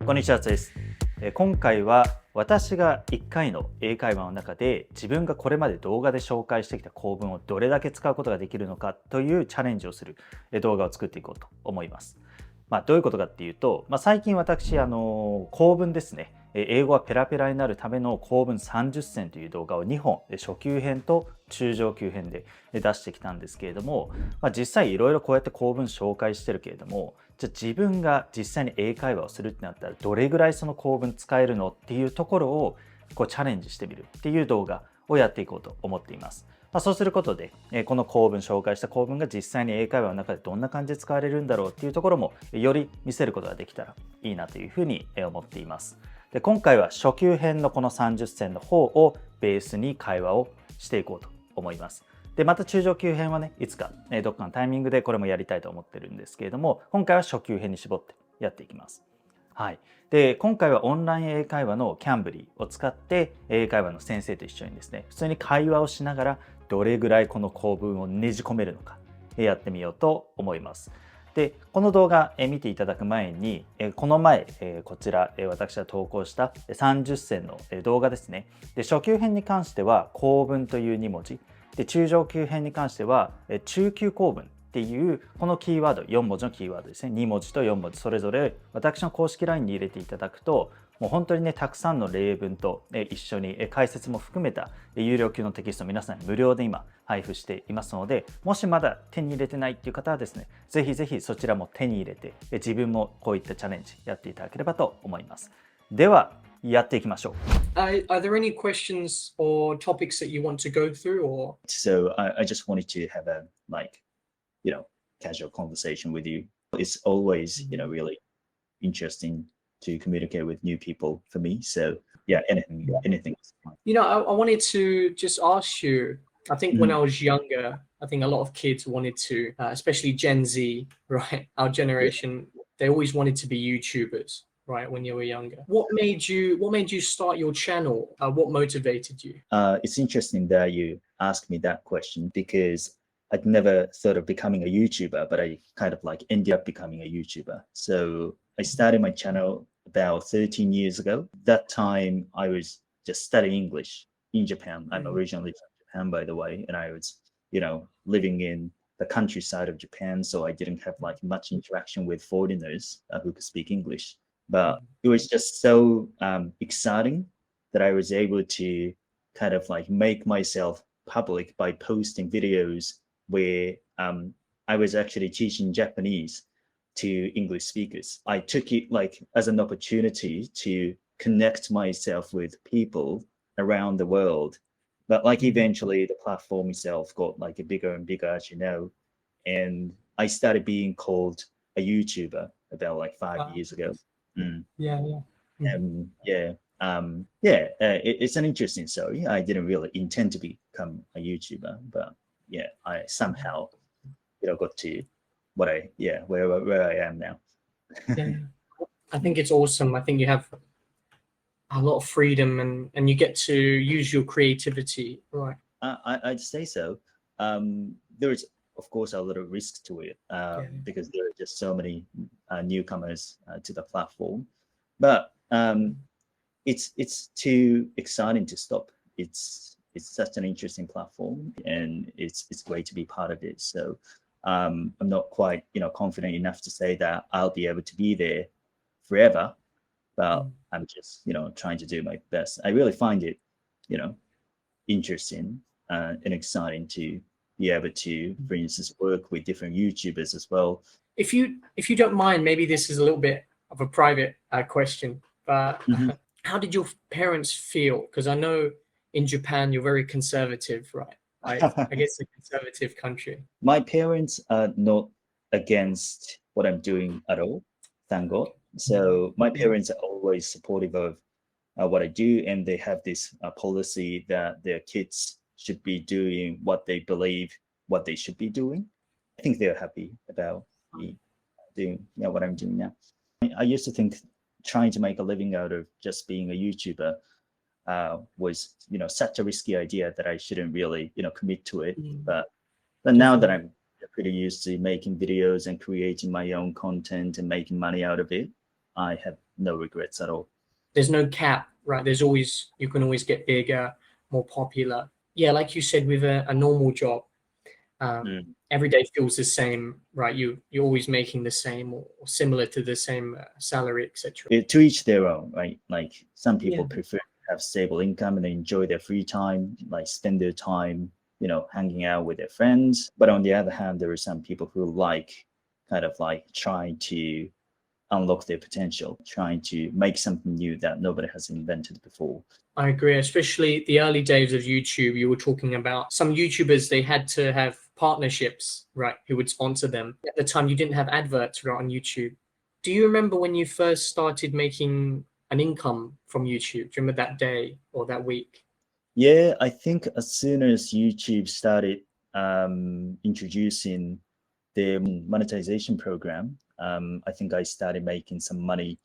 こんにちは、です。今回は私が1回の英会話の中で自分がこれまで動画で紹介してきた構文をどれだけ使うことができるのかというチャレンジをする動画を作っていこうと思います。どういうことかっていうと、最近私構文ですね、英語がペラペラになるための構文30選という動画を2本初級編と中上級編で出してきたんですけれども、実際いろいろこうやって構文紹介してるけれども、じゃあ自分が実際に英会話をするってなったらどれぐらいその構文使えるのっていうところをこうチャレンジしてみるっていう動画をやっていこうと思っています。そうすることでこの構文紹介した構文が実際に英会話の中でどんな感じで使われるんだろうっていうところもより見せることができたらいいなというふうに思っています。で、今回は初級編のこの30選の方をベースに会話をしていこうと思います。で、また中上級編はね、いつかどっかのタイミングでこれもやりたいと思ってるんですけれども、今回は初級編に絞ってやっていきます。はい。で、今回はオンライン英会話のCamblyを使って英会話の先生と一緒にですね、普通に会話をしながらどれぐらいこの構文をねじ込めるのかやってみようと思います。で、この動画見ていただく前に、この前こちら私が投稿した30選の動画ですね。で、初級編に関しては構文という2文字。で、中上級編に関しては中級構文っていうこのキーワード、4文字のキーワードですね。2文字と4文字それぞれ私の公式 LINE に入れていただくと、もう本当にね、たくさんの例文と一緒に解説も含めた有料級のテキストを皆さんに無料で今配布していますので、もしまだ手に入れてないっていう方はですね、ぜひぜひそちらも手に入れて自分もこういったチャレンジやっていただければと思います。ではやっていきましょう。Are there any questions or topics that you want to go through, or? So I just wanted to have a casual conversation with you. It's always really interesting to communicate with new people for me. So yeah, anything is fine. I wanted to just ask you. I think when I was younger, I think a lot of kids wanted to, especially Gen Z, right? Our generation, they always wanted to be YouTubers. Right, when you were younger, what made you start your channel? What motivated you? It's interesting that you asked me that question because I'd never thought of becoming a YouTuber, but I kind of ended up becoming a YouTuber. So I started my channel about 13 years ago. That time I was just studying English in Japan. I'm originally from Japan, by the way, and I was, living in the countryside of Japan, so I didn't have much interaction with foreigners who could speak English. But it was just so exciting that I was able to kind of make myself public by posting videos where I was actually teaching Japanese to English speakers. I took it as an opportunity to connect myself with people around the world. But eventually the platform itself got bigger and bigger, as you know. And I started being called a YouTuber about 5 years ago. It's an interesting story. I didn't really intend to become a YouTuber, but I somehow got to where I am now. I think it's awesome. I think you have a lot of freedom and you get to use your creativity, right? I'd say so. There is, of course, a lot of risk to it because there are just so many newcomers to the platform. But it's too exciting to stop. It's such an interesting platform, and it's great to be part of it. So I'm not quite confident enough to say that I'll be able to be there forever, but I'm just trying to do my best. I really find it interesting and exciting to be able to, for instance, work with different YouTubers as well. If you don't mind, maybe this is a little bit of a private question, but how did your parents feel? Because I know in Japan you're very conservative, right? I guess a conservative country. My parents are not against what I'm doing at all, thank God. So my parents are always supportive of what I do, and they have this policy that their kids should be doing what they believe what they should be doing. I think they're happy about me doing what I'm doing now. I used to think trying to make a living out of just being a YouTuber was such a risky idea that I shouldn't really commit to it. But now that I'm pretty used to making videos and creating my own content and making money out of it, I have no regrets at all. There's no cap, right? You can always get bigger, more popular. Yeah, like you said, with a normal job, every day feels the same, right? You're always making the same or similar to the same salary, etc. To each their own, right? Like some people prefer to have stable income and enjoy their free time, like spend their time, hanging out with their friends. But on the other hand, there are some people who like kind of like trying to unlock their potential, trying to make something new that nobody has invented before. I agree, especially the early days of YouTube. You were talking about some YouTubers, they had to have partnerships, right, who would sponsor them. At the time, you didn't have adverts right on YouTube. Do you remember when you first started making an income from YouTube? Do you remember that day or that week? Yeah, I think as soon as YouTube started introducing the monetization program, I think I started making some money.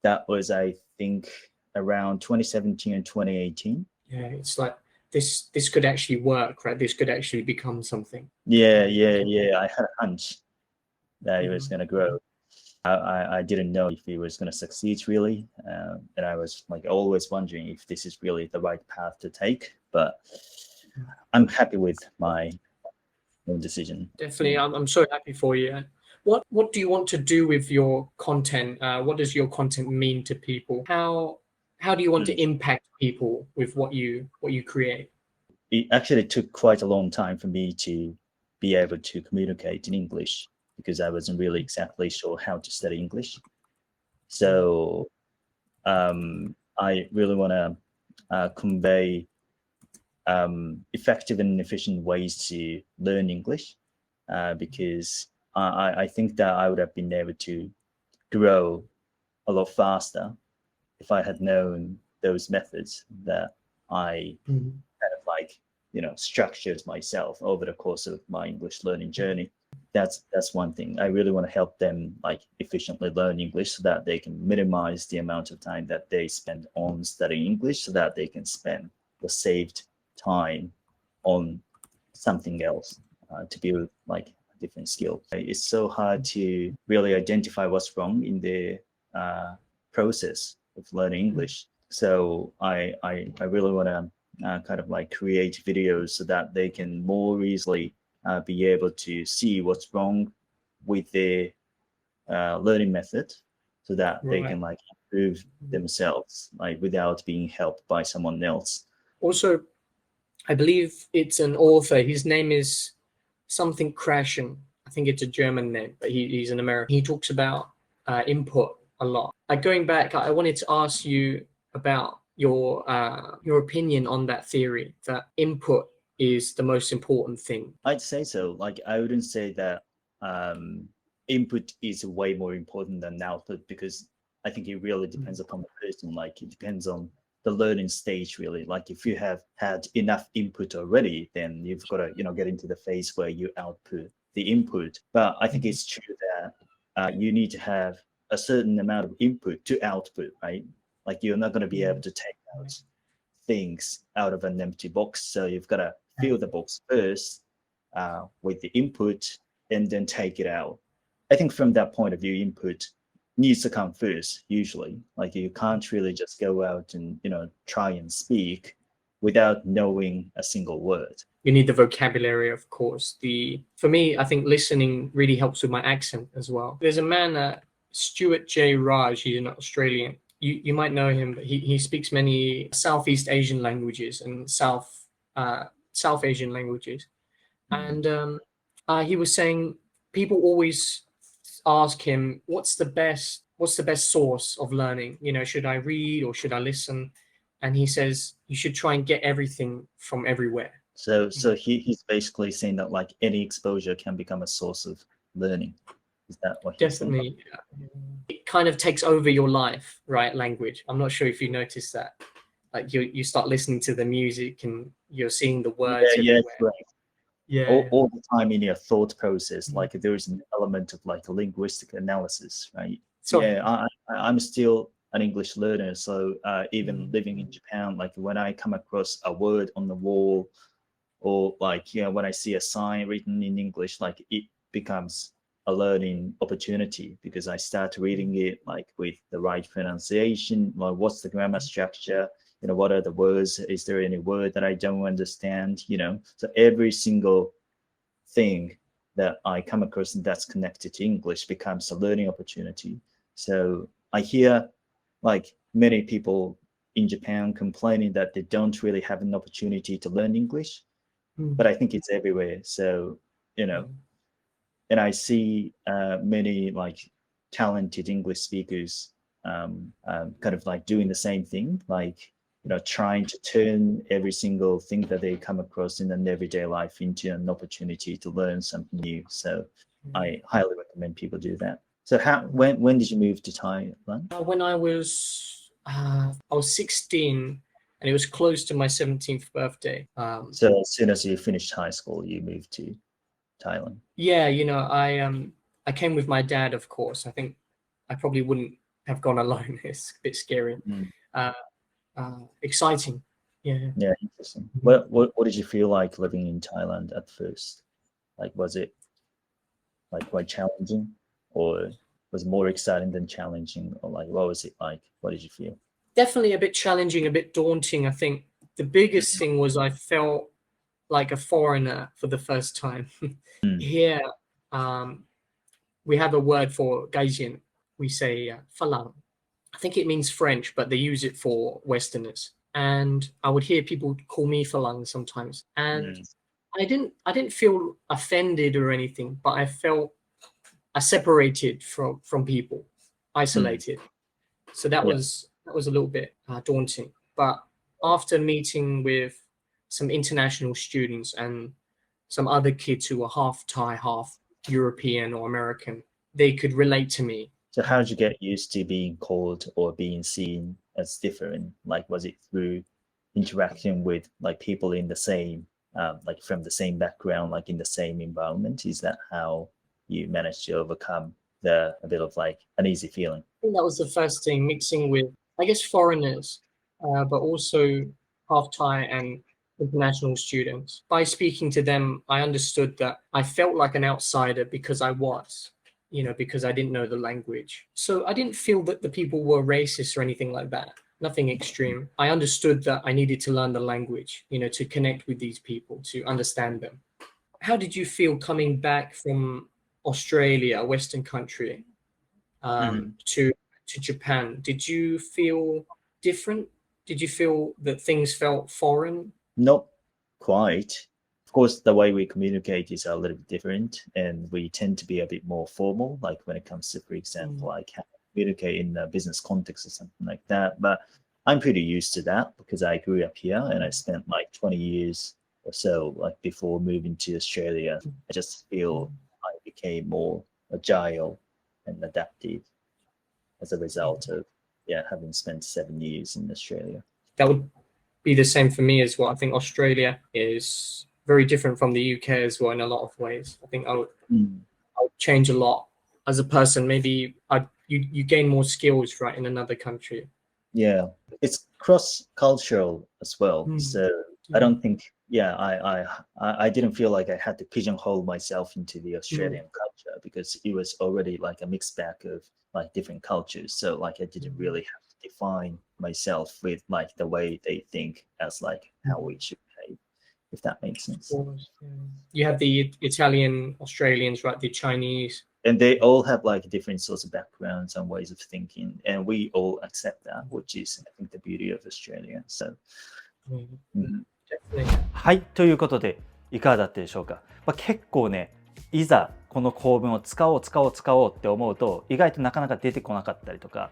That was, I think, around 2017 and 2018. Yeah, it's like this could actually work, right? This could actually become something. Yeah. I had a hunch that it was going to grow. I didn't know if it was going to succeed really, and I was like always wondering if this is really the right path to take. But I'm happy with my own decision. Definitely, I'm so happy for you. What do you want to do with your content? What does your content mean to people? How do you want to impact people with what you create? It actually took quite a long time for me to be able to communicate in English because I wasn't really exactly sure how to study English. So I really want to convey effective and efficient ways to learn English because I think that I would have been able to grow a lot faster if I had known those methods that I kind of like, structured myself over the course of my English learning journey. That's one thing. I really want to help them like efficiently learn English so that they can minimize the amount of time that they spend on studying English so that they can spend the saved time on something else to build like a different skill. It's so hard to really identify what's wrong in the process of learning English. So I really want to kind of like create videos so that they can more easily be able to see what's wrong with their learning method so that they can like improve themselves like without being helped by someone else. Also, I believe it's an author. His name is something Krashen. I think it's a German name, but he's an American. He talks about input a lot. Going back, I wanted to ask you about your opinion on that theory that input is the most important thing. I'd say so. Like I wouldn't say that input is way more important than output because I think it really depends upon the person. Like it depends on the learning stage really. Like if you have had enough input already, then you've got to get into the phase where you output the input. But I think it's true that you need to have a certain amount of input to output, right? Like you're not going to be able to take out things out of an empty box. So you've got to fill the box first with the input and then take it out. I think from that point of view, input needs to come first, usually. Like you can't really just go out and, try and speak without knowing a single word. You need the vocabulary, of course. For me, I think listening really helps with my accent as well. There's a man, Stuart J. Raj, he's an Australian. You might know him, but he speaks many Southeast Asian languages and South Asian languages. And he was saying people always ask him, what's the best source of learning? Should I read or should I listen? And he says you should try and get everything from everywhere. So he's basically saying that like any exposure can become a source of learning. Is that what he's saying? Definitely. It kind of takes over your life, right? Language. I'm not sure if you noticed that. Like you start listening to the music and you're seeing the words everywhere. Right. Yeah. All the time in your thought process, like there is an element of like linguistic analysis, right? So I'm still an English learner. So even living in Japan, like when I come across a word on the wall or like, when I see a sign written in English, like it becomes a learning opportunity because I start reading it like with the right pronunciation, like what's the grammar structure, what are the words, is there any word that I don't understand, so every single thing that I come across that's connected to English becomes a learning opportunity. So I hear like many people in Japan complaining that they don't really have an opportunity to learn English, but I think it's everywhere. So, and I see many like talented English speakers kind of like doing the same thing, like, trying to turn every single thing that they come across in an everyday life into an opportunity to learn something new. So I highly recommend people do that. So when did you move to Thailand? When I was 16, and it was close to my 17th birthday. So as soon as you finished high school, you moved to Thailand? Yeah, I came with my dad, of course. I think I probably wouldn't have gone alone. It's a bit scary. Exciting. Yeah, interesting. What did you feel like living in Thailand at first? Like, was it like quite challenging, or was it more exciting than challenging, or like what was it like? What did you feel? Definitely a bit challenging, a bit daunting. I think the biggest thing was I felt like a foreigner for the first time. Here, we have a word for gaijin. We say falang. I think it means French, but they use it for Westerners. And I would hear people call me falang sometimes. And I didn't feel offended or anything, but I felt separated from people, isolated. So that was a little bit daunting. But after meeting with some international students and some other kids who were half Thai, half European or American, they could relate to me. So how did you get used to being called or being seen as different? Like, was it through interaction with like people in the same, like from the same background, like in the same environment? Is that how you managed to overcome a bit of like uneasy feeling? I think that was the first thing, mixing with, I guess, foreigners, but also half Thai and international students. By speaking to them, I understood that I felt like an outsider because I was, because I didn't know the language. So I didn't feel that the people were racist or anything like that. Nothing extreme. I understood that I needed to learn the language, to connect with these people, to understand them. How did you feel coming back from Australia, a Western country, to Japan? Did you feel different? Did you feel that things felt foreign? Not quite. Of course, the way we communicate is a little bit different, and we tend to be a bit more formal, like when it comes to, for example, like how to communicate in a business context or something like that. But I'm pretty used to that because I grew up here and I spent like 20 years or so, like before moving to Australia. I just feel I became more agile and adaptive as a result of having spent 7 years in Australia. That would be the same for me as well. I think Australia is very different from the UK as well in a lot of ways. I think I would change a lot as a person. Maybe you gain more skills, right, in another country. Yeah, it's cross-cultural as well. So I don't think, I didn't feel like I had to pigeonhole myself into the Australian culture because it was already like a mixed bag of like different cultures. So like I didn't really have to define myself with like the way they think as like how we should behave, if that makes sense. You have the Italian Australians, right? The Chinese. And they all have like different sorts of backgrounds and ways of thinking, and we all accept that, which is, I think, the beauty of Australia. So, Definitely. はい、ということでいかがだったでしょうか。結構ね、いざこの構文を使おうって思うと意外となかなか出てこなかったりとか、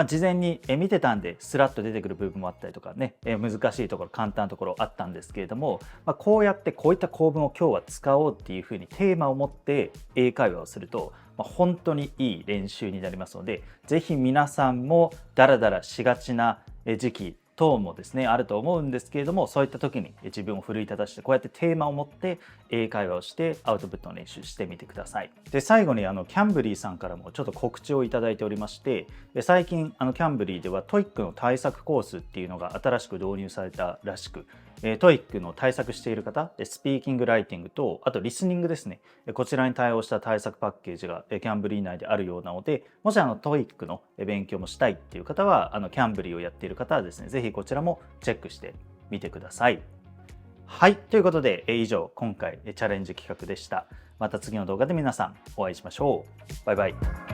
事前に見てたんでスラッと出てくる部分もあったりとかね、難しいところ簡単なところあったんですけれども、こうやってこういった構文を今日は使おうっていうふうにテーマを持って英会話をすると、本当にいい練習になりますので、ぜひ皆さんもダラダラしがちな時期トーンもですねあると思うんですけれども、そういった時に自分を奮い立たしてこうやってテーマを持って英会話をしてアウトプットの練習してみてください。で最後にCamblyさんからもちょっと告知をいただいておりまして、最近Camblyでは TOEIC の対策コースっていうのが新しく導入されたらしく、TOEIC の対策している方、スピーキングライティングとあとリスニングですね、こちらに対応した対策パッケージがCambly内であるようなので、もしTOEIC の勉強もしたいっていう方はCamblyをやっている方はですね、ぜひこちらもチェックしてみてください。はい、ということで以上今回チャレンジ企画でした。また次の動画で皆さんお会いしましょう。バイバイ。